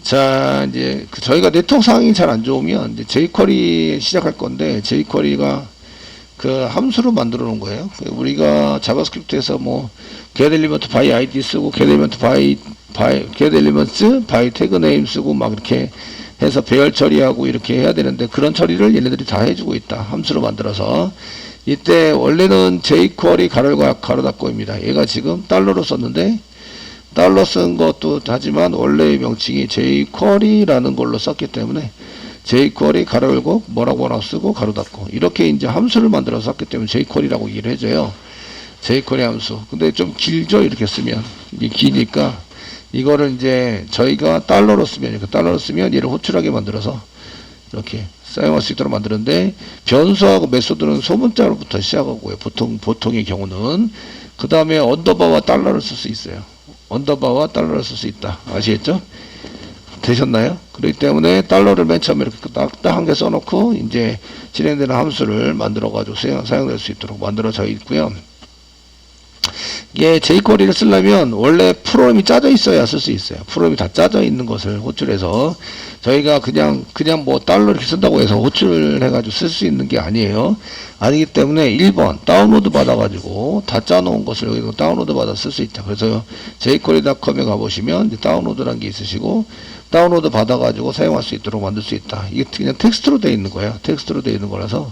자, 이제 저희가 네트워크 상황이 잘 안 좋으면 이제 jQuery 시작할 건데, jQuery가 그 함수로 만들어 놓은 거예요. 우리가 자바스크립트에서 뭐 get element by id 쓰고 get element by get elements by tag name 쓰고 막 이렇게 해서 배열 처리하고 이렇게 해야 되는데, 그런 처리를 얘네들이 다 해주고 있다. 함수로 만들어서. 이때 원래는 jQuery 가로 닫고입니다. 얘가 지금 달러로 썼는데, 달러 쓴 것도 하지만 원래의 명칭이 jQuery라는 걸로 썼기 때문에 jQuery 가로 열고 뭐라고 쓰고 가로 닫고 이렇게 이제 함수를 만들어서 썼기 때문에 jQuery라고 얘기를 해줘요. jQuery 함수. 근데 좀 길죠, 이렇게 쓰면. 이게 기니까 이거를 이제 저희가 달러로 쓰면 얘를 호출하게 만들어서 이렇게 사용할 수 있도록 만드는데, 변수하고 메소드는 소문자로부터 시작하고요. 보통의 경우는. 그 다음에 언더바와 달러를 쓸 수 있어요. 언더바와 달러를 쓸 수 있다. 아시겠죠? 되셨나요? 그렇기 때문에 달러를 맨 처음에 이렇게 딱 한 개 써놓고 이제 진행되는 함수를 만들어가지고 사용될 수 있도록 만들어져 있고요. 이게 jQuery를 쓰려면 원래 프로그램이 짜져 있어야 쓸 수 있어요. 프로그램이 다 짜져 있는 것을 호출해서, 저희가 그냥 뭐 달러 이렇게 쓴다고 해서 호출해가지고 쓸 수 있는 게 아니에요. 아니기 때문에 1번 다운로드 받아가지고 다 짜놓은 것을 여기서 다운로드 받아 쓸 수 있다. 그래서 jQuery.com에 가보시면 이제 다운로드라는 게 있으시고, 다운로드 받아가지고 사용할 수 있도록 만들 수 있다. 이게 그냥 텍스트로 되어 있는 거예요. 텍스트로 되어 있는 거라서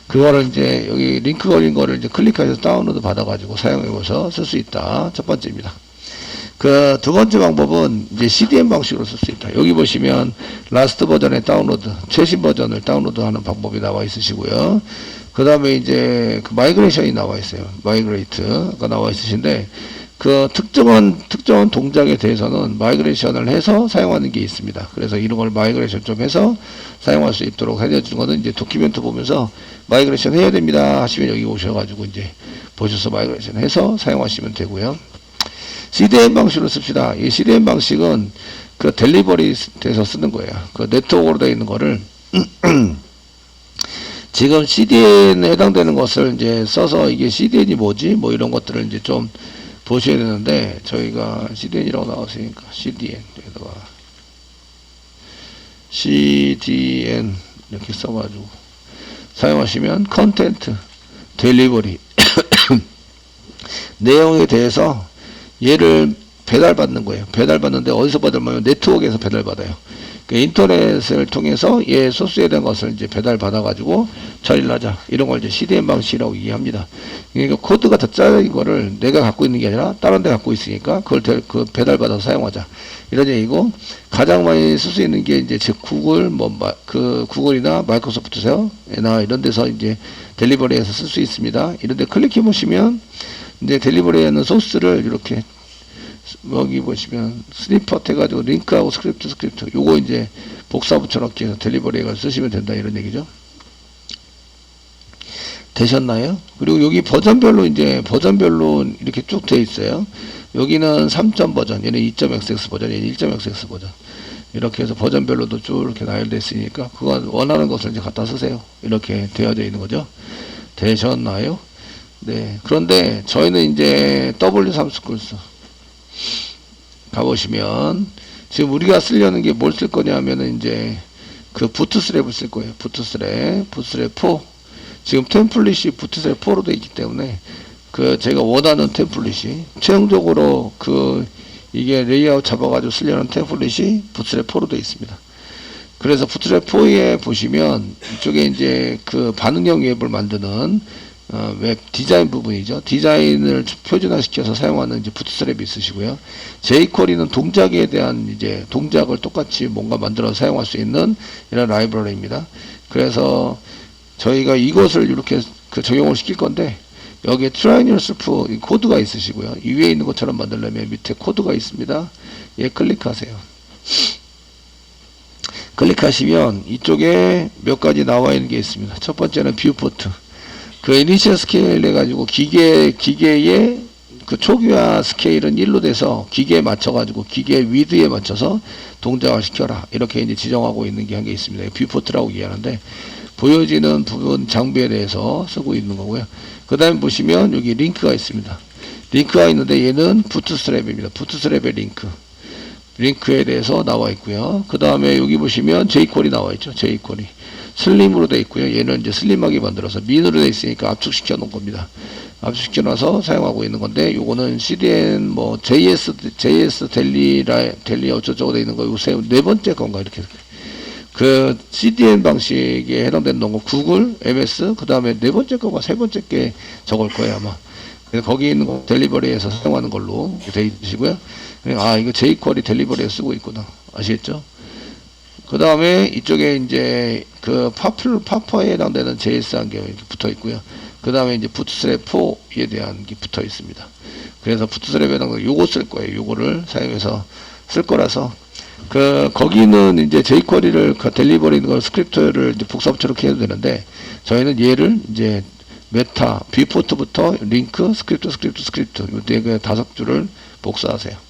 그거를 이제 여기 링크 걸린 거를 이제 클릭해서 다운로드 받아가지고 사용해보셔서 쓸 수 있다. 첫 번째입니다. 그 두 번째 방법은 이제 CDN 방식으로 쓸 수 있다. 여기 보시면 라스트 버전의 다운로드, 최신 버전을 다운로드하는 방법이 나와 있으시고요. 그 다음에 이제 그 마이그레이션이 나와 있어요. 마이그레이트가 나와 있으신데, 그 특정한 동작에 대해서는 마이그레이션을 해서 사용하는 게 있습니다. 그래서 이런 걸 마이그레이션 좀 해서 사용할 수 있도록 해주는 거는 이제 도큐멘트 보면서 마이그레이션 해야 됩니다 하시면 여기 오셔가지고 이제 보셔서 마이그레이션 해서 사용하시면 되고요. CDN 방식으로 씁시다. 이 CDN 방식은 그 델리버리 돼서 쓰는 거예요. 그 네트워크로 되어 있는 거를 지금 CDN에 해당되는 것을 이제 써서, 이게 CDN이 뭐지? 뭐 이런 것들을 이제 좀 보셔야 되는데, 저희가 CDN이라고 나왔으니까 CDN에다가 CDN 이렇게 써가지고 사용하시면 컨텐트 델리버리 내용에 대해서 얘를 배달받는 거예요. 배달받는데 어디서 배달받냐면 네트워크에서 배달받아요. 그러니까 인터넷을 통해서 얘 소스에 대한 것을 이제 배달받아가지고 처리를 하자. 이런 걸 이제 CDN 방식이라고 얘기합니다. 그러니까 코드가 다 짜인 거를 내가 갖고 있는 게 아니라 다른 데 갖고 있으니까 그걸 그 배달받아서 사용하자. 이런 얘기고, 가장 많이 쓸 수 있는 게 이제 즉 구글, 구글이나 마이크로소프트나 이런 데서 이제 델리버리에서 쓸 수 있습니다. 이런 데 클릭해 보시면 이제 델리버리에 있는 소스를 이렇게 여기 보시면 스니퍼트 해가지고 링크하고 스크립트 요거 이제 복사 붙여넣기 해서 델리버리 해가지고 쓰시면 된다, 이런 얘기죠. 되셨나요? 그리고 여기 버전별로 이렇게 쭉 되어 있어요. 여기는 3점 버전, 얘는 2.xx 버전, 얘는 1.xx 버전. 이렇게 해서 버전별로도 쭉 이렇게 나열되어 있으니까 그거 원하는 것을 이제 갖다 쓰세요. 이렇게 되어져 있는 거죠. 되셨나요? 네. 그런데 저희는 이제 W3스쿨스 가보시면 지금 우리가 쓰려는 게 뭘 쓸 거냐면은 이제 그 부트스랩을 쓸 거예요. 부트스랩 4. 지금 템플릿이 부트스랩 4로 되어 있기 때문에 그 제가 원하는 템플릿이 최종적으로 그 이게 레이아웃 잡아가지고 쓰려는 템플릿이 부트스랩 4로 되어 있습니다. 그래서 부트스랩 4에 보시면 이쪽에 이제 그 반응형 웹을 만드는 웹 디자인 부분이죠. 디자인을 표준화시켜서 사용하는 이제 부트스트랩이 있으시고요. jQuery는 동작에 대한 이제 동작을 똑같이 뭔가 만들어서 사용할 수 있는 이런 라이브러리입니다. 그래서 저희가 이것을 이렇게 그 적용을 시킬 건데, 여기에 try yourself 코드가 있으시고요. 이 위에 있는 것처럼 만들려면 밑에 코드가 있습니다. 얘 클릭하세요. 클릭하시면 이쪽에 몇 가지 나와 있는 게 있습니다. 첫 번째는 뷰포트. 그 이니셜 스케일 해가지고 기계의 그 초기화 스케일은 1로 돼서 기계에 맞춰가지고 기계 위드에 맞춰서 동작을 시켜라. 이렇게 이제 지정하고 있는 게 한 개 있습니다. 뷰포트라고 얘기하는데, 보여지는 부분 장비에 대해서 쓰고 있는 거고요. 그 다음에 보시면 여기 링크가 있습니다. 링크가 있는데 얘는 부트스트랩입니다. 부트스트랩의 링크. 링크에 대해서 나와 있고요. 그 다음에 여기 보시면 jQuery 나와 있죠. jQuery. 슬림으로 되어 있고요. 얘는 이제 슬림하게 만들어서 민으로 되어 있으니까 압축시켜 놓은 겁니다. 압축시켜 놔서 사용하고 있는 건데, 요거는 CDN 뭐 JS 델리 어쩌저쩌고 되어 있는 거, 요새 네 번째 건가, 이렇게. 그 CDN 방식에 해당되는 거, 구글, MS, 그 다음에 네 번째 거가 세 번째 게 저걸 거예요, 아마. 그래서 거기 있는 거 델리버리에서 사용하는 걸로 되어 있으시고요. 아, 이거 jQuery 델리버리에 쓰고 있구나. 아시겠죠? 그 다음에 이쪽에 이제 그 파퍼에 해당되는 JS 한 개 이렇게 붙어 있고요. 그 다음에 이제 부트스트랩 4에 대한 게 붙어 있습니다. 그래서 부트스트랩에 해당되는 요거 쓸 거예요. 요거를 사용해서 쓸 거라서, 거기는 이제 jQuery를 델리버리 있는 걸 스크립트를 이제 복사붙여서 해도 되는데, 저희는 얘를 이제 메타, 뷰포트부터 링크, 스크립트, 요 네 다섯 줄을 복사하세요.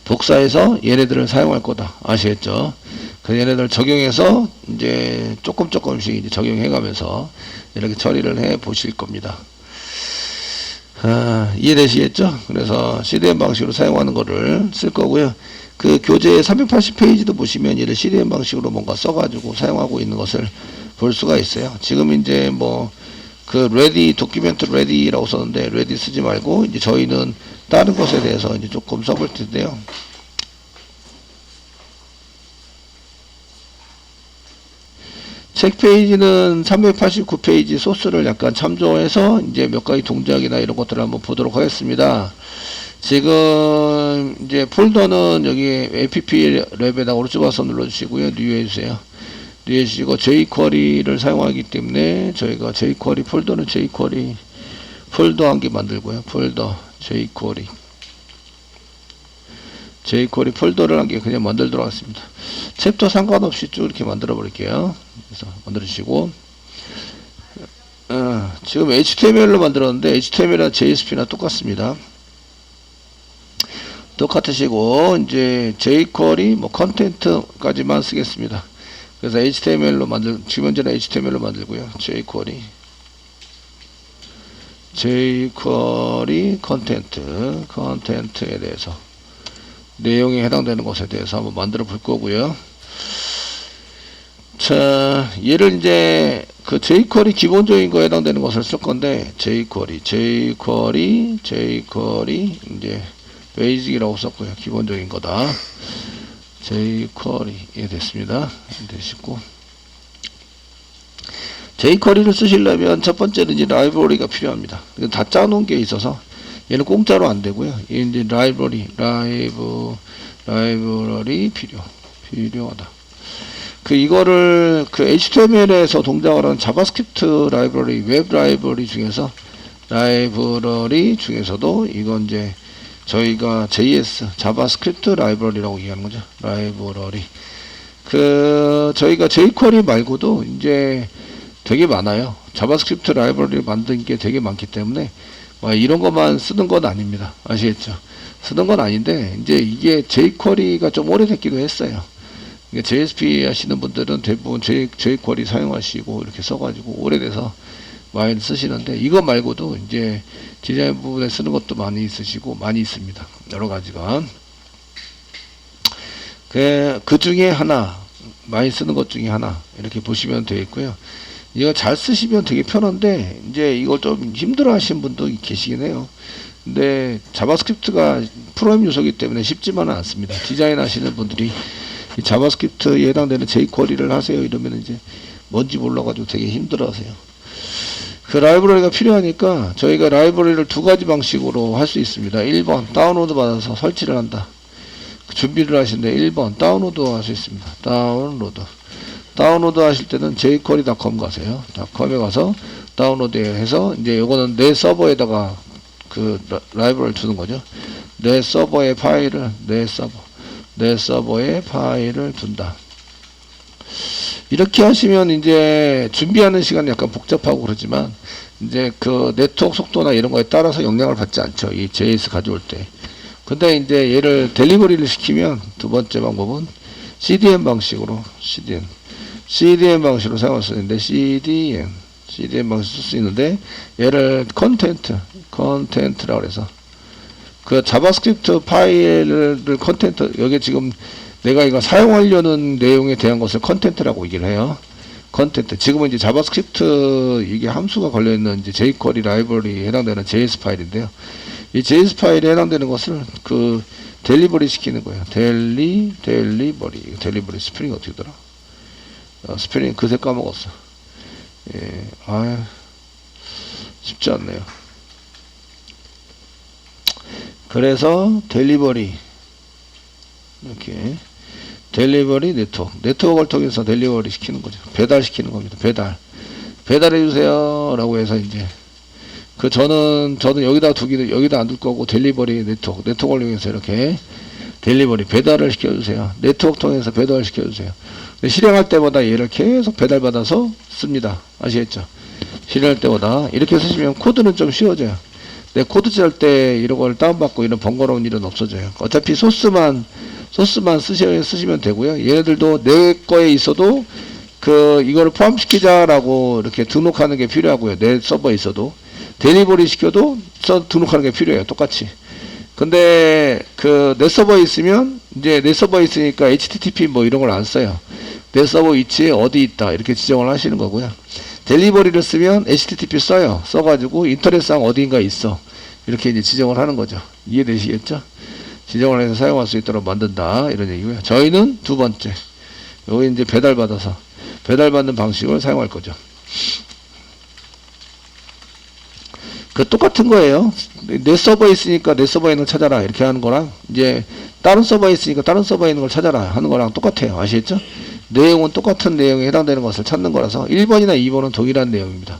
복사해서 얘네들을 사용할 거다. 아시겠죠? 그 얘네들 적용해서 이제 조금씩 이제 적용해 가면서 이렇게 처리를 해 보실 겁니다. 이해되시겠죠? 그래서 CDN 방식으로 사용하는 거를 쓸 거고요. 그 교재 380페이지도 보시면 얘를 CDN 방식으로 뭔가 써가지고 사용하고 있는 것을 볼 수가 있어요. 지금 이제 뭐 그 ready, 도큐멘트 ready라고 썼는데 ready 쓰지 말고 이제 저희는 다른 것에 대해서 이제 조금 써볼 텐데요. 책 페이지는 389페이지 소스를 약간 참조해서 이제 몇 가지 동작이나 이런 것들을 한번 보도록 하겠습니다. 지금 이제 폴더는 여기 app 랩에다 오른쪽 와서 눌러주시고요. 뉴 해주세요. 뉴 해주시고 jQuery를 사용하기 때문에 저희가 jQuery 폴더는 jQuery 폴더 한 개 만들고요. 폴더 jQuery 폴더를 한 개 그냥 만들도록 하겠습니다. 챕터 상관없이 쭉 이렇게 만들어 버릴게요. 그래서 만들어 주시고, 지금 HTML로 만들었는데 HTML이나 JSP나 똑같습니다. 똑같으시고 이제 jQuery 뭐 컨텐트까지만 쓰겠습니다. 그래서 HTML로 지금 현재는 HTML로 만들고요. jQuery 컨텐트에 대해서 내용에 해당되는 것에 대해서 한번 만들어 볼 거고요. 자, 얘를 이제 그 jQuery 기본적인 거에 해당되는 것을 쓸 건데, jQuery 이제 베이직이라고 썼고요. 기본적인 거다. jQuery 됐습니다. 되시고, jQuery를 쓰시려면 첫 번째는 이제 라이브러리가 필요합니다. 다 짜놓은 게 있어서 얘는 공짜로 안 되고요. 얘는 이제 라이브러리 필요하다. 이거를 HTML에서 동작을 하는 자바스크립트 라이브러리, 웹 라이브러리 중에서도 이건 이제 저희가 JS, 자바스크립트 라이브러리라고 얘기하는 거죠. 라이브러리. 저희가 jQuery 말고도 이제 되게 많아요. 자바스크립트 라이브러리를 만든 게 되게 많기 때문에 이런 것만 쓰는 건 아닙니다. 아시겠죠? 쓰는 건 아닌데, 이제 이게 jQuery가 좀 오래됐기도 했어요. JSP 하시는 분들은 대부분 jQuery 사용하시고 이렇게 써가지고 오래돼서 많이 쓰시는데, 이거 말고도 이제 디자인 부분에 쓰는 것도 많이 있으시고 많이 있습니다. 여러 가지가. 그 중에 하나, 많이 쓰는 것 중에 하나 이렇게 보시면 되겠고요. 이거 잘 쓰시면 되게 편한데, 이제 이걸 좀 힘들어 하시는 분도 계시긴 해요. 근데 자바스크립트가 프로그램 요소이기 때문에 쉽지만은 않습니다. 디자인 하시는 분들이 이 자바스크립트에 해당되는 jQuery를 하세요 이러면 이제 뭔지 몰라가지고 되게 힘들어 하세요. 라이브러리가 필요하니까 저희가 라이브러리를 두 가지 방식으로 할 수 있습니다. 1번 다운로드 받아서 설치를 한다. 준비를 하시는데 1번 다운로드 할 수 있습니다. 다운로드 하실 때는 jQuery.com 가세요. .com에 가서 다운로드 해서 이제 요거는 내 서버에다가 라이브러리를 두는 거죠. 내 서버에 파일을 내 서버에 파일을 둔다. 이렇게 하시면 이제 준비하는 시간이 약간 복잡하고 그러지만 이제 네트워크 속도나 이런 거에 따라서 영향을 받지 않죠. 이 JS 가져올 때. 근데 이제 얘를 델리버리를 시키면 두 번째 방법은 CDN 방식으로 CDN 방식으로 사용할 수 있는데 CDN 방식 쓸 수 있는데 얘를 컨텐트라고 해서 그 자바스크립트 파일을 컨텐트, 여기 지금 내가 이거 사용하려는 내용에 대한 것을 컨텐트라고 얘기를 해요. 컨텐트. 지금은 이제 자바스크립트 이게 함수가 걸려있는 이제 jQuery 라이브러리에 해당되는 JS 파일인데요. 이 JS 파일에 해당되는 것을 그 델리버리 시키는 거예요. 델리버리 스프링 어떻게 더라? 스프링 그새 까먹었어. 예, 아유, 쉽지 않네요. 그래서 델리버리 이렇게 델리버리 네트워크를 통해서 델리버리 시키는 거죠. 배달시키는 겁니다. 배달해 주세요 라고 해서 이제 그 저는 여기다 여기다 안 둘 거고 델리버리 네트워크를 이용해서 이렇게 델리버리 배달을 시켜주세요. 네트워크 통해서 배달을 시켜주세요. 근데 실행할 때마다 얘를 계속 배달받아서 씁니다. 아시겠죠? 실행할 때마다 이렇게 쓰시면 코드는 좀 쉬워져요. 내 코드 짤 때 이런 걸 다운받고 이런 번거로운 일은 없어져요. 어차피 소스만 쓰시면 되고요. 얘네들도 내 거에 있어도 그 이거를 포함시키자라고 이렇게 등록하는 게 필요하고요. 내 서버에 있어도 델리버리 시켜도 등록하는 게 필요해요. 똑같이. 근데 그 내 서버에 있으면 이제 내 서버에 있으니까 HTTP 뭐 이런 걸 안 써요. 내 서버 위치에 어디 있다 이렇게 지정을 하시는 거고요. 델리버리를 쓰면 HTTP 써요. 써가지고 인터넷상 어디인가 있어. 이렇게 이제 지정을 하는 거죠. 이해되시겠죠? 지정을 해서 사용할 수 있도록 만든다 이런 얘기고요. 저희는 두 번째 여기 이제 배달받는 방식을 사용할 거죠. 그 똑같은 거예요. 내 서버에 있으니까 내 서버에 있는 걸 찾아라 이렇게 하는 거랑 이제 다른 서버에 있으니까 다른 서버에 있는 걸 찾아라 하는 거랑 똑같아요. 아시겠죠? 내용은 똑같은 내용에 해당되는 것을 찾는 거라서 1번이나 2번은 동일한 내용입니다.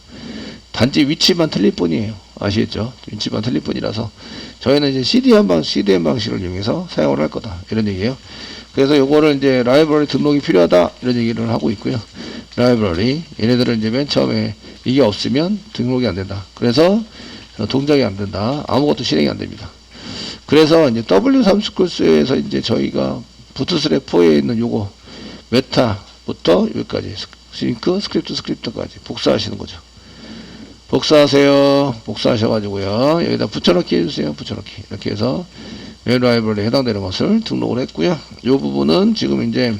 단지 위치만 틀릴 뿐이에요. 아시겠죠? 위치만 틀릴 뿐이라서 저희는 이제 CDN 방식을 이용해서 사용을 할 거다 이런 얘기예요. 그래서 요거를 이제 라이브러리 등록이 필요하다 이런 얘기를 하고 있고요. 라이브러리 얘네들은 이제 맨 처음에 이게 없으면 등록이 안 된다. 그래서 동작이 안 된다. 아무것도 실행이 안 됩니다. 그래서 이제 W3 코스에서 이제 저희가 부트스트랩 4에 있는 요거 메타부터 여기까지 싱크 스크립트까지 복사하시는 거죠. 복사하셔가지고요. 여기다 붙여넣기 해주세요. 붙여넣기. 이렇게 해서 웹 라이브러리에 해당되는 것을 등록을 했고요. 이 부분은 지금 이제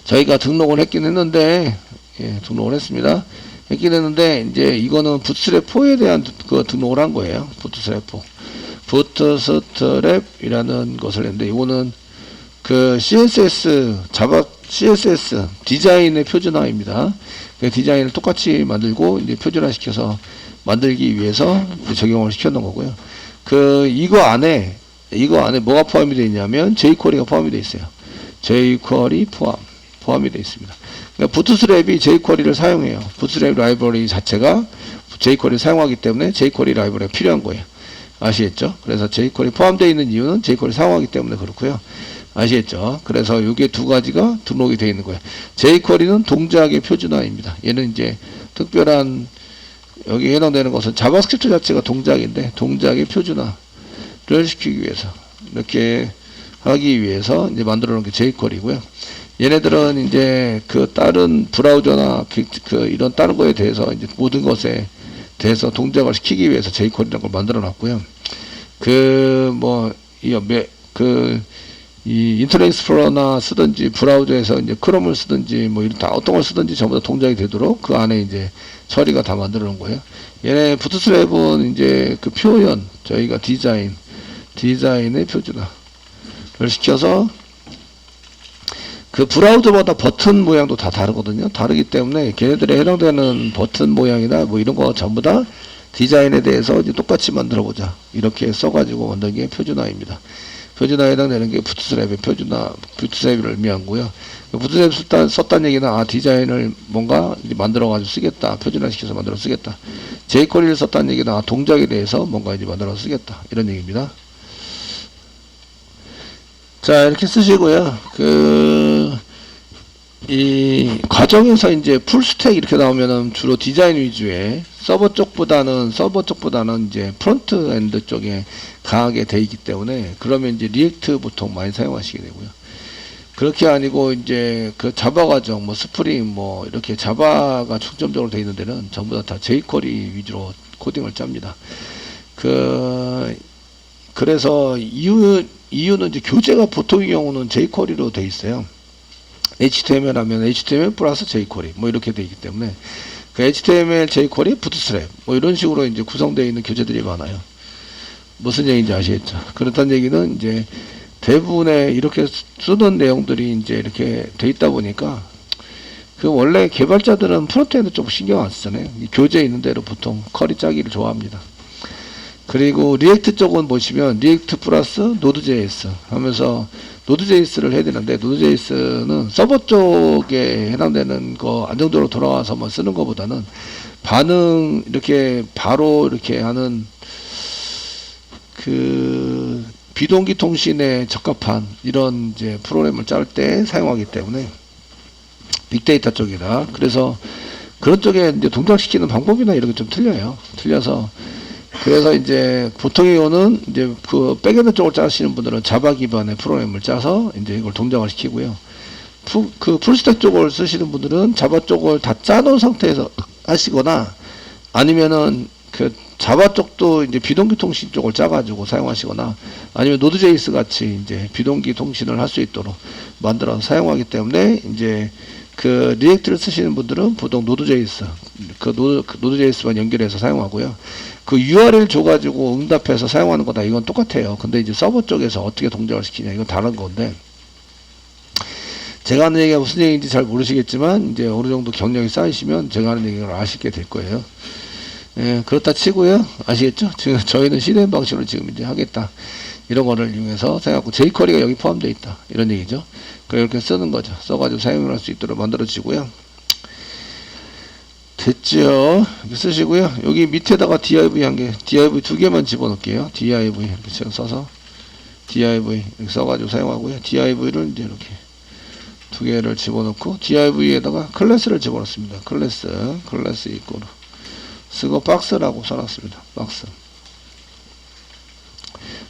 저희가 등록을 했긴 했는데, 예, 등록을 했습니다. 했긴 했는데, 이제 이거는 부트스트랩 4에 대한 그 등록을 한 거예요. 부트스트랩 4. 부트스트랩이라는 것을 했는데, 이거는 그 자바 CSS 디자인의 표준화입니다. 그 디자인을 똑같이 만들고 이제 표준화 시켜서 만들기 위해서 적용을 시켜놓은 거고요. 이거 안에 뭐가 포함이 되어 있냐면 jQuery가 포함이 되어 있어요. jQuery 포함이 되어 있습니다. 그러니까 부트스트랩이 jQuery를 사용해요. 부트스트랩 라이브러리 자체가 jQuery를 사용하기 때문에 jQuery 라이브러리가 필요한 거예요. 아시겠죠? 그래서 jQuery 포함되어 있는 이유는 jQuery 사용하기 때문에 그렇고요. 아시겠죠? 그래서 이게 두 가지가 등록이 되어 있는 거예요. jQuery는 동작의 표준화입니다. 얘는 이제 특별한 여기 해당되는 것은 자바스크립트 자체가 동작인데 동작의 표준화를 시키기 위해서 이렇게 하기 위해서 이제 만들어 놓은 게 jQuery고요. 얘네들은 이제 그 다른 브라우저나 이런 다른 거에 대해서 이제 모든 것에 대해서 동작을 시키기 위해서 jQuery라는 걸 만들어 놨고요. 이 인터넷 익스플로러나 쓰든지 브라우저에서 이제 크롬을 쓰든지 뭐 이런 다 어떤 걸 쓰든지 전부 다 동작이 되도록 그 안에 이제 처리가 다 만들어 놓은 거예요. 얘네 부트스트랩은 이제 그 표현 저희가 디자인의 표준화를 시켜서 그 브라우저마다 버튼 모양도 다 다르거든요. 다르기 때문에 걔네들에 해당되는 버튼 모양이나 뭐 이런 거 전부 다 디자인에 대해서 이제 똑같이 만들어 보자 이렇게 써가지고 만든 게 표준화입니다. 표준화에 해당되는 게 부트스트랩의 부트스트랩을 의미하고요. 부트스트랩 썼다는 얘기는 디자인을 뭔가 만들어가지고 쓰겠다. 표준화시켜서 만들어 쓰겠다. jQuery를 썼다는 얘기는 동작에 대해서 뭔가 이제 만들어 쓰겠다. 이런 얘기입니다. 자, 이렇게 쓰시고요. 이 과정에서 이제 풀스택 이렇게 나오면은 주로 디자인 위주의 서버 쪽보다는 이제 프론트 엔드 쪽에 강하게 돼 있기 때문에 그러면 이제 리액트 보통 많이 사용하시게 되고요. 그렇게 아니고 이제 그 자바 과정 뭐 스프링 뭐 이렇게 자바가 중점적으로 돼 있는 데는 전부 다 jQuery 위주로 코딩을 짭니다. 그래서 이유는 이제 교재가 보통의 경우는 jQuery로 돼 있어요. HTML 하면 HTML 플러스 jQuery 뭐 이렇게 돼 있기 때문에 그 HTML, jQuery, 부트스트랩 뭐 이런 식으로 이제 구성되어 있는 교재들이 많아요. 무슨 얘기인지 아시겠죠? 그렇다는 얘기는 이제 대부분의 이렇게 쓰던 내용들이 이제 이렇게 돼 있다 보니까 그 원래 개발자들은 프론트엔드 쪽 신경 안 쓰잖아요. 교재에 있는 대로 보통 쿼리 짜기를 좋아합니다. 그리고 리액트 쪽은 보시면 리액트 플러스 노드.js 하면서 노드.js를 해야 되는데 노드.js는 서버 쪽에 해당되는 거 안정적으로 돌아와서만 쓰는 것보다는 반응 이렇게 바로 이렇게 하는 그 비동기 통신에 적합한 이런 이제 프로그램을 짤 때 사용하기 때문에 빅데이터 쪽이다. 그래서 그런 쪽에 이제 동작시키는 방법이나 이런 게 좀 틀려요. 틀려서 그래서 이제 보통의 경우는 이제 그 백엔드 쪽을 짜시는 분들은 자바 기반의 프로그램을 짜서 이제 이걸 동작을 시키고요. 그 풀스택 쪽을 쓰시는 분들은 자바 쪽을 다 짜놓은 상태에서 하시거나 아니면은 그 자바 쪽도 이제 비동기 통신 쪽을 짜가지고 사용하시거나 아니면 노드.js 같이 이제 비동기 통신을 할 수 있도록 만들어서 사용하기 때문에 이제 그 리액트를 쓰시는 분들은 보통 노드.js 그 노드.js만 연결해서 사용하고요. 그 URL 줘가지고 응답해서 사용하는 거다. 이건 똑같아요. 근데 이제 서버 쪽에서 어떻게 동작을 시키냐. 이건 다른 건데. 제가 하는 얘기가 무슨 얘기인지 잘 모르시겠지만, 이제 어느 정도 경력이 쌓이시면 제가 하는 얘기를 아시게 될 거예요. 예, 그렇다 치고요. 아시겠죠? 지금 저희는 CDN 방식으로 지금 이제 하겠다. 이런 거를 이용해서 생각하고, jQuery가 여기 포함되어 있다. 이런 얘기죠. 그렇게 쓰는 거죠. 써가지고 사용을 할 수 있도록 만들어지고요. 됐죠. 이렇게 쓰시고요. 여기 밑에다가 div 한 개, div 두 개만 집어넣을게요. div 이렇게 제가 써서 div 이렇게 써가지고 사용하고요. div를 이제 이렇게 두 개를 집어넣고 div에다가 클래스를 집어넣습니다. 클래스 이꼬로 쓰고 박스라고 써놨습니다. 박스.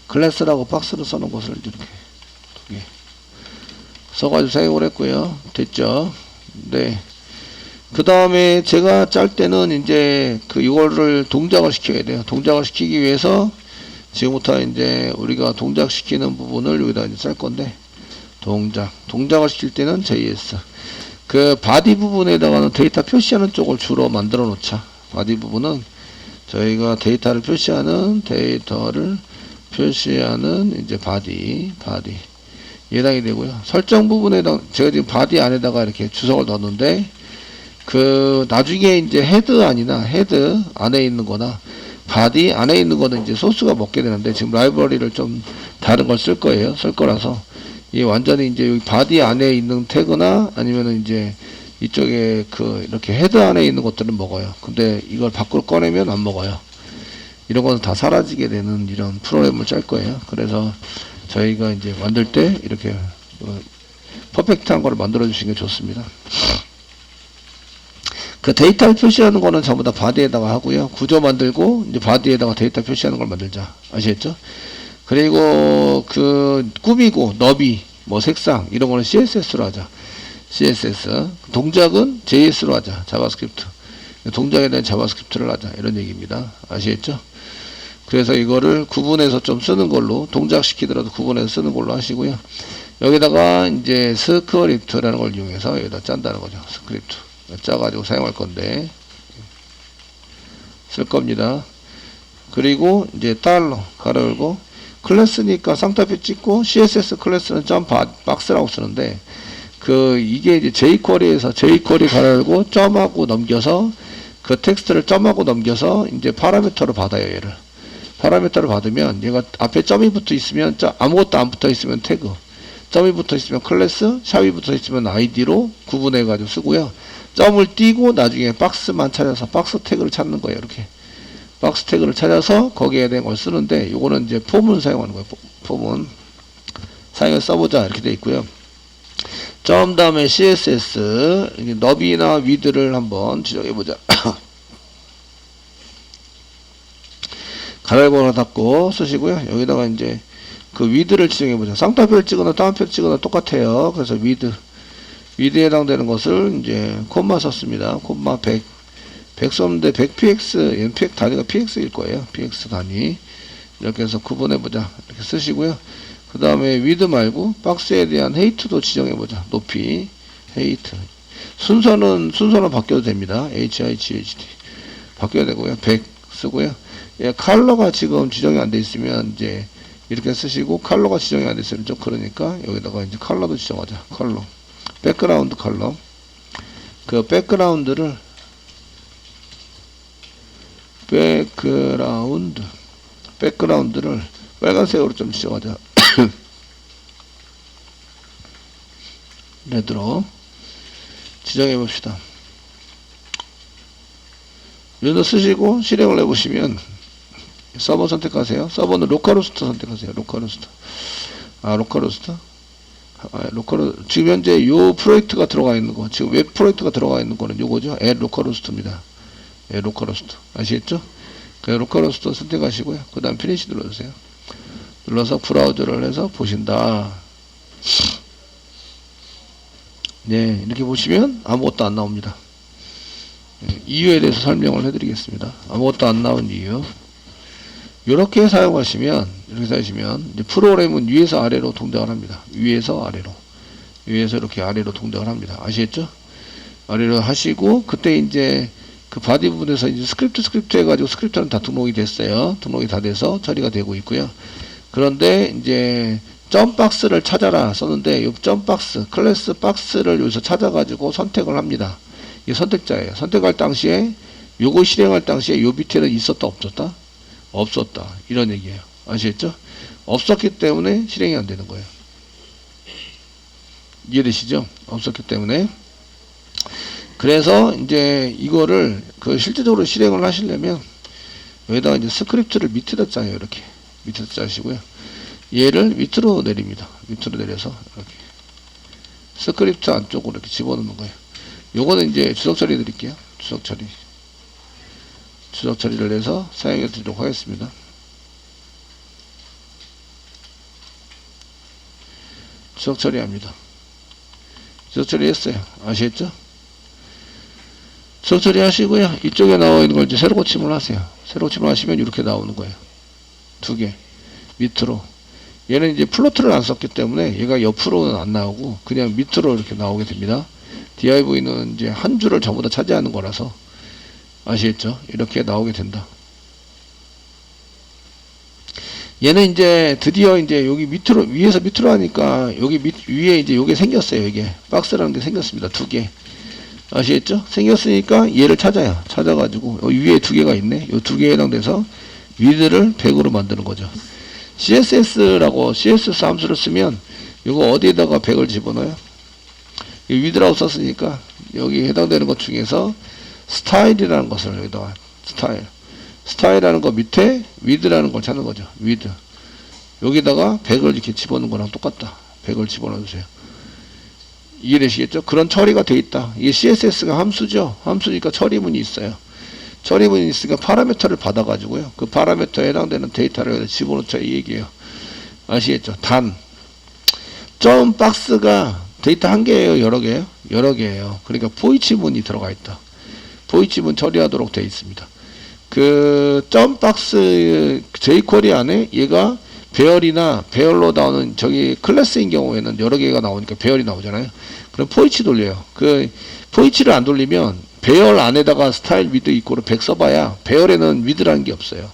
클래스라고 박스를 써놓은 것을 이렇게 두 개 써가지고 사용을 했고요. 됐죠. 네. 그 다음에 제가 짤 때는 이제 그 이거를 동작을 시켜야 돼요. 동작을 시키기 위해서 지금부터 이제 우리가 동작시키는 부분을 여기다 이제 짤 건데 동작을 시킬 때는 JS 그 바디 부분에다가는 데이터 표시하는 쪽을 주로 만들어 놓자. 바디 부분은 저희가 데이터를 표시하는 이제 바디 예당이 되고요. 설정 부분에다 제가 지금 바디 안에다가 이렇게 주석을 넣었는데 그 나중에 이제 헤드 안에 있는 거나 바디 안에 있는 거는 이제 소스가 먹게 되는데 지금 라이브러리를 좀 다른 걸 쓸 거라서 이 완전히 이제 여기 바디 안에 있는 태그나 아니면은 이제 이쪽에 그 이렇게 헤드 안에 있는 것들은 먹어요. 근데 이걸 밖으로 꺼내면 안 먹어요. 이런 거는 다 사라지게 되는 이런 프로그램을 짤 거예요. 그래서 저희가 이제 만들 때 이렇게 퍼펙트한 거를 만들어 주시는 게 좋습니다. 그 데이터를 표시하는 거는 전부 다 바디에다가 하고요. 구조 만들고 이제 바디에다가 데이터 표시하는 걸 만들자. 아시겠죠? 그리고 그 꾸미고 너비 뭐 색상 이런 거는 CSS로 하자. CSS. 동작은 JS로 하자. 자바스크립트. 동작에 대한 자바스크립트를 하자. 이런 얘기입니다. 아시겠죠? 그래서 이거를 구분해서 좀 쓰는 걸로 동작시키더라도 구분해서 쓰는 걸로 하시고요. 여기다가 이제 스크립트라는 걸 이용해서 여기다 짠다는 거죠. 스크립트. 짜가지고 사용할 건데 쓸 겁니다. 그리고 이제 달러 가로 열고 클래스니까 쌍따옴표 찍고 CSS 클래스는 점 박스라고 쓰는데 그 이게 이제 jQuery에서 jQuery 가로 열고 점하고 넘겨서 그 텍스트를 점하고 넘겨서 이제 파라미터로 받아요. 얘를 파라미터를 받으면 얘가 앞에 점이 붙어 있으면 아무것도 안 붙어 있으면 태그 점이 붙어 있으면 클래스 샵이 붙어 있으면 아이디로 구분해 가지고 쓰고요. 점을 띄고 나중에 박스만 찾아서 박스 태그를 찾는 거예요. 이렇게 박스 태그를 찾아서 거기에 대한 걸 쓰는데 요거는 이제 폼을 사용하는 거예요. 폼은 사용해서 써보자 이렇게 돼 있고요. 점 다음에 CSS 너비나 위드를 한번 지정해 보자. 가로열고 닫고 쓰시고요. 여기다가 이제 그 위드를 지정해 보자. 쌍따옴표를 찍거나 따옴표를 찍거나 똑같아요. 그래서 위드에 해당되는 것을 이제 콤마 썼습니다. 콤마 100 썼는데 100px 얘는 px 단위가 px일 거예요. px 단위 이렇게 해서 구분해보자. 이렇게 쓰시고요. 그 다음에 with 말고 박스에 대한 height도 지정해보자. 높이 height. 순서는 바뀌어도 됩니다. HIGHT 바뀌어야 되고요. 100 쓰고요. 예, 컬러가 지금 지정이 안 돼 있으면 이제 이렇게 쓰시고, 컬러가 지정이 안 돼 있으면 좀 그러니까 여기다가 이제 컬러도 지정하자. 컬러. 백그라운드 컬러. 그 백그라운드를 백그라운드를 빨간색으로 좀 지정하자. 레드로 지정해 봅시다. 요거 쓰시고 실행을 해보시면 서버 선택하세요. 서버는 로컬호스트 선택하세요. 로컬호스트. 지금 현재 요 프로젝트가 들어가 있는 거, 지금 웹 프로젝트가 들어가 있는 거는 요거죠. 로컬호스트입니다. 로컬호스트. 아시겠죠? 그 로컬호스트 선택하시고요. 그 다음 피니시 눌러주세요. 눌러서 브라우저를 해서 보신다. 네, 이렇게 보시면 아무것도 안 나옵니다. 이유에 대해서 설명을 해드리겠습니다. 아무것도 안 나온 이유. 이렇게 사용하시면 이제 프로그램은 위에서 아래로 동작을 합니다. 위에서 이렇게 아래로 동작을 합니다. 아시겠죠? 아래로 하시고, 그때 이제 그 바디 부분에서 이제 스크립트 해가지고, 스크립트는 다 등록이 됐어요. 등록이 다 돼서 처리가 되고 있고요. 그런데 이제 점박스를 찾아라 썼는데, 이 점박스 클래스 박스를 여기서 찾아가지고 선택을 합니다. 이게 선택자예요. 선택할 당시에 요거 실행할 당시에 요 밑에는 있었다 없었다? 없었다. 이런 얘기예요. 아시겠죠? 없었기 때문에 실행이 안 되는 거예요. 이해되시죠? 없었기 때문에. 그래서 이제 이거를 실제적으로 실행을 하시려면 여기다가 이제 스크립트를 밑에다 짜요. 이렇게 밑에다 짜시고요. 얘를 밑으로 내립니다. 밑으로 내려서 이렇게 스크립트 안쪽으로 이렇게 집어넣는 거예요. 요거는 이제 주석 처리 드릴게요. 주석 처리를 해서 사용해 드리도록 하겠습니다. 주석 처리합니다. 주석 처리했어요. 아시겠죠? 주석 처리하시고요. 이쪽에 나와 있는 걸 이제 세로 고침을 하세요. 세로 고침을 하시면 이렇게 나오는 거예요. 두 개 밑으로. 얘는 이제 플로트를 안 썼기 때문에 얘가 옆으로는 안 나오고 그냥 밑으로 이렇게 나오게 됩니다. div는 이제 한 줄을 전부 다 차지하는 거라서. 아시겠죠? 이렇게 나오게 된다. 얘는 이제 드디어 이제 여기 밑으로, 위에서 밑으로 하니까 여기 위에 이제 요게 생겼어요. 이게 박스라는 게 생겼습니다. 두 개. 아시겠죠? 생겼으니까 얘를 찾아요. 찾아가지고 위에 두 개가 있네. 요 두 개에 해당돼서 위드를 100으로 만드는 거죠. CSS라고 CSS 함수를 쓰면 이거 어디에다가 100을 집어넣어요? 위드라고 썼으니까 여기 해당되는 것 중에서 스타일이라는 것을 여기다가 스타일이라는 거 밑에 위드라는 걸 찾는 거죠. 위드. 여기다가 100을 이렇게 집어넣는 거랑 똑같다. 100을 집어넣어 주세요. 이해되시겠죠? 그런 처리가 돼 있다. 이게 CSS가 함수죠. 함수니까 처리문이 있어요. 처리문이 있으니까 파라미터를 받아가지고요. 그 파라미터에 해당되는 데이터를 집어넣자 이 얘기예요. 아시겠죠? 점 박스가 데이터 한 개예요? 여러 개예요? 여러 개예요. 그러니까 포이치문이 들어가 있다. 포이치문 처리하도록 되어 있습니다. 그 점박스 jQuery 안에 얘가 배열로 나오는 저기 클래스인 경우에는 여러 개가 나오니까 배열이 나오잖아요. 그럼 포이치 돌려요. 그 포이치를 안 돌리면 배열 안에다가 스타일 위드 이꼬르 100 써봐야 배열에는 위드라는 게 없어요.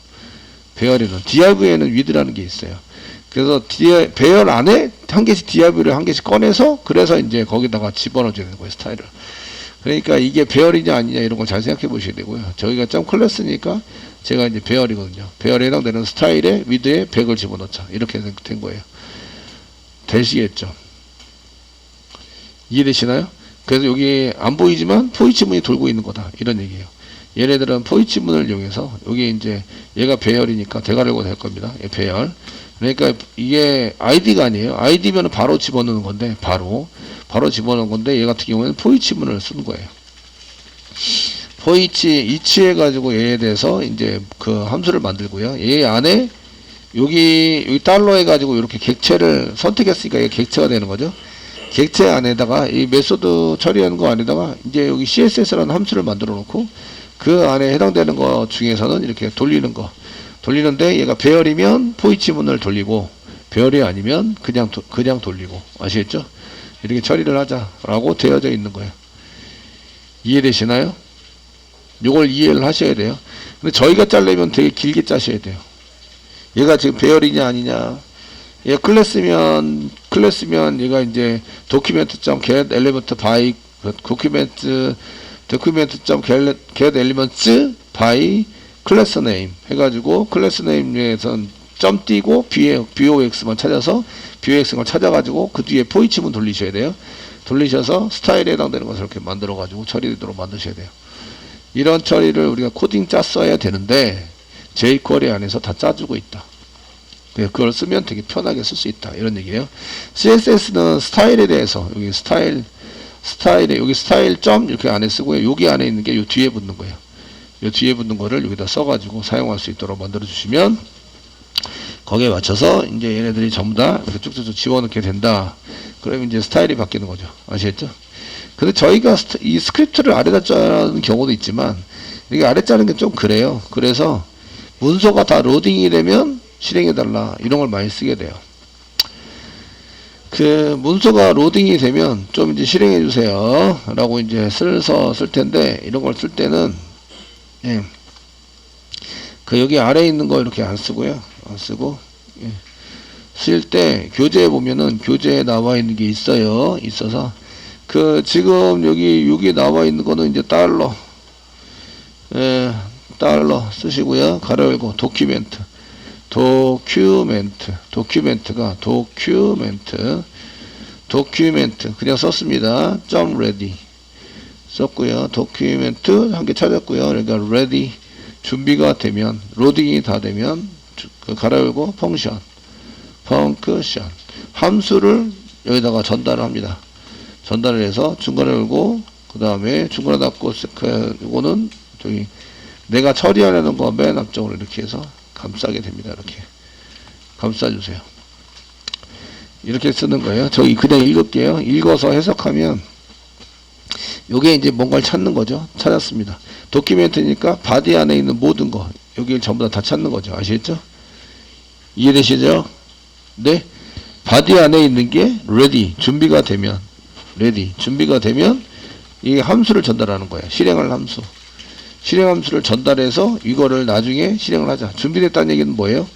배열에는 div에는 위드라는 게 있어요. 그래서 배열 안에 한 개씩 div를 한 개씩 꺼내서 그래서 이제 거기다가 집어넣어주는 거예요. 스타일을. 그러니까 이게 배열이냐 아니냐 이런 걸 잘 생각해 보셔야 되고요. 저희가 점 클래스니까 제가 이제 배열이거든요. 배열에 해당되는 스타일에 위드에 100을 집어넣자. 이렇게 된 거예요. 되시겠죠? 이해되시나요? 그래서 여기 안 보이지만 포이치문이 돌고 있는 거다. 이런 얘기예요. 얘네들은 포이치문을 이용해서 여기 이제 얘가 배열이니까 대괄호가 될 겁니다. 배열. 그러니까 이게 id가 아니에요. id면 바로 집어넣는 건데 바로 집어넣은 건데 얘 같은 경우에는 포이치문을 쓰는 거예요. 포이치 이치해 가지고 얘에 대해서 이제 그 함수를 만들고요. 얘 안에 여기 달러 해 가지고 이렇게 객체를 선택했으니까 이게 객체가 되는 거죠. 객체 안에다가 이 메소드 처리하는 거 안에다가 이제 여기 CSS라는 함수를 만들어 놓고 그 안에 해당되는 것 중에서는 이렇게 돌리는 거 돌리는데 얘가 배열이면 포이치문을 돌리고 배열이 아니면 그냥 돌리고 아시겠죠? 이렇게 처리를 하자라고 되어져 있는 거예요. 이해되시나요? 요걸 이해를 하셔야 돼요. 근데 저희가 자르면 되게 길게 짜셔야 돼요. 얘가 지금 배열이냐 아니냐. 얘 클래스면 얘가 이제 document.get element by document.get elements by class name 해가지고 클래스 네임에선 점 띄고 box만 찾아서 box만 찾아가지고 그 뒤에 포이치문 돌리셔야 돼요. 돌리셔서 스타일에 해당되는 것을 이렇게 만들어가지고 처리되도록 만드셔야 돼요. 이런 처리를 우리가 코딩 짰어야 되는데 jQuery 안에서 다 짜주고 있다. 그걸 쓰면 되게 편하게 쓸 수 있다. 이런 얘기예요. CSS는 스타일에 대해서 여기 스타일에 여기 스타일 점 이렇게 안에 쓰고요. 여기 안에 있는 게 요 뒤에 붙는 거예요. 요 뒤에 붙는 거를 여기다 써가지고 사용할 수 있도록 만들어 주시면 거기에 맞춰서 이제 얘네들이 전부 다 이렇게 쭉쭉쭉 집어넣게 된다. 그러면 이제 스타일이 바뀌는 거죠. 아시겠죠? 근데 저희가 이 스크립트를 아래다 짜는 경우도 있지만 이게 아래 짜는 게 좀 그래요. 그래서 문서가 다 로딩이 되면 실행해달라. 이런 걸 많이 쓰게 돼요. 그 문서가 로딩이 되면 좀 이제 실행해주세요. 라고 이제 쓸 텐데 이런 걸 쓸 때는 예. 그 여기 아래에 있는 거 이렇게 안 쓰고요. 안 쓰고 예. 쓸 때 교재에 보면은 교재에 나와 있는 게 있어요. 있어서 그 지금 여기 나와 있는 거는 이제 달러 쓰시고요. 가로 열고 도큐멘트 그냥 썼습니다. 점 ready 썼고요. 도큐멘트 한 개 찾았고요. 그러니까 ready 준비가 되면 로딩이 다 되면 그 가로 열고 펑션 함수를 여기다가 전달을 합니다. 전달을 해서 중간에 열고 그 다음에 중간에 닫고 이거는 저기 내가 처리하려는 거 맨 앞쪽으로 이렇게 해서 감싸게 됩니다. 이렇게 감싸주세요. 이렇게 쓰는 거예요. 저기 그냥 읽을게요. 읽어서 해석하면 요게 이제 뭔가를 찾는 거죠. 찾았습니다. 도큐멘트니까 바디 안에 있는 모든 거 여기를 전부 다 찾는 거죠. 아시겠죠? 이해되시죠? 네. 바디 안에 있는 게 ready 준비가 되면 이 함수를 전달하는 거예요. 실행할 함수. 실행 함수를 전달해서 이거를 나중에 실행을 하자. 준비됐다는 얘기는 뭐예요?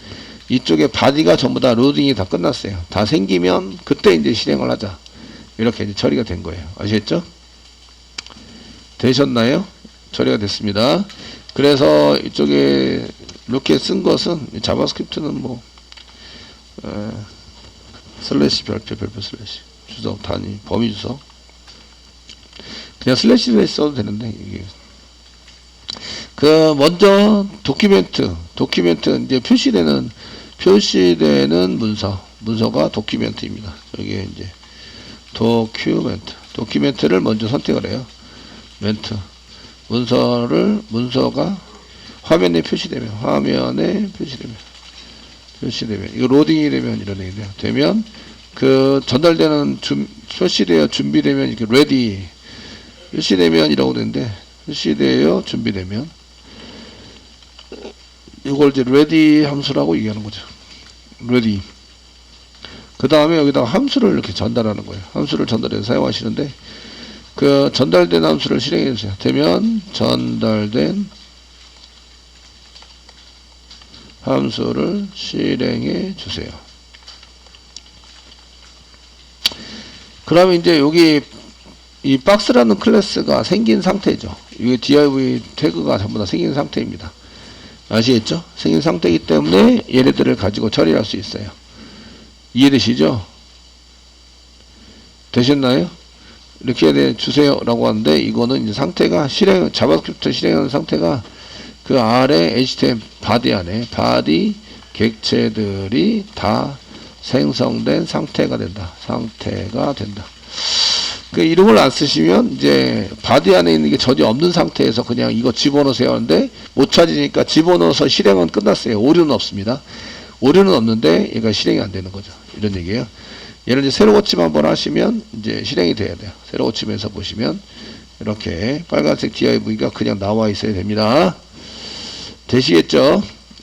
이쪽에 바디가 전부 다 로딩이 다 끝났어요. 다 생기면 그때 이제 실행을 하자. 이렇게 이제 처리가 된 거예요. 아시겠죠? 되셨나요? 처리가 됐습니다. 그래서 이쪽에 이렇게 쓴 것은 자바스크립트는 뭐 슬래시 별표 슬래시 주석 단위 범위 주석 그냥 슬래시를 써도 되는데 이게 그 먼저 도큐멘트 이제 표시되는 문서가 도큐멘트입니다. 여기에 이제 도큐멘트를 먼저 선택을 해요. 문서가 화면에 표시되면 이거 로딩이 되면 이런 얘기돼요. 되면 그 전달되는 표시되어 준비되면 이렇게 ready 표시되면이라고 되는데 표시되어 준비되면 이걸 이제 ready 함수라고 얘기하는 거죠. ready. 그 다음에 여기다가 함수를 이렇게 전달하는 거예요. 함수를 전달해서 사용하시는데 그 전달된 함수를 실행해 주세요. 되면 전달된 함수를 실행해 주세요. 그러면 이제 여기 이 박스라는 클래스가 생긴 상태죠. 이게 div 태그가 전부 다 생긴 상태입니다. 아시겠죠? 생긴 상태이기 때문에 얘네들을 가지고 처리할 수 있어요. 이해되시죠? 되셨나요? 이렇게 해 주세요 라고 하는데 이거는 이제 상태가 자바스크립트 실행하는 상태가 그 아래 HTML 바디 안에 바디 객체들이 다 생성된 상태가 된다. 그 이름을 안 쓰시면 이제 바디 안에 있는 게 전혀 없는 상태에서 그냥 이거 집어넣으세요 하는데 못 찾으니까 집어넣어서 실행은 끝났어요. 오류는 없습니다. 오류는 없는데 얘가 실행이 안 되는 거죠. 이런 얘기예요. 얘를 이제 새로 고침 한번 하시면 이제 실행이 돼야 돼요. 새로 고침해서 보시면 이렇게 빨간색 div가 그냥 나와 있어야 됩니다. 되시겠죠?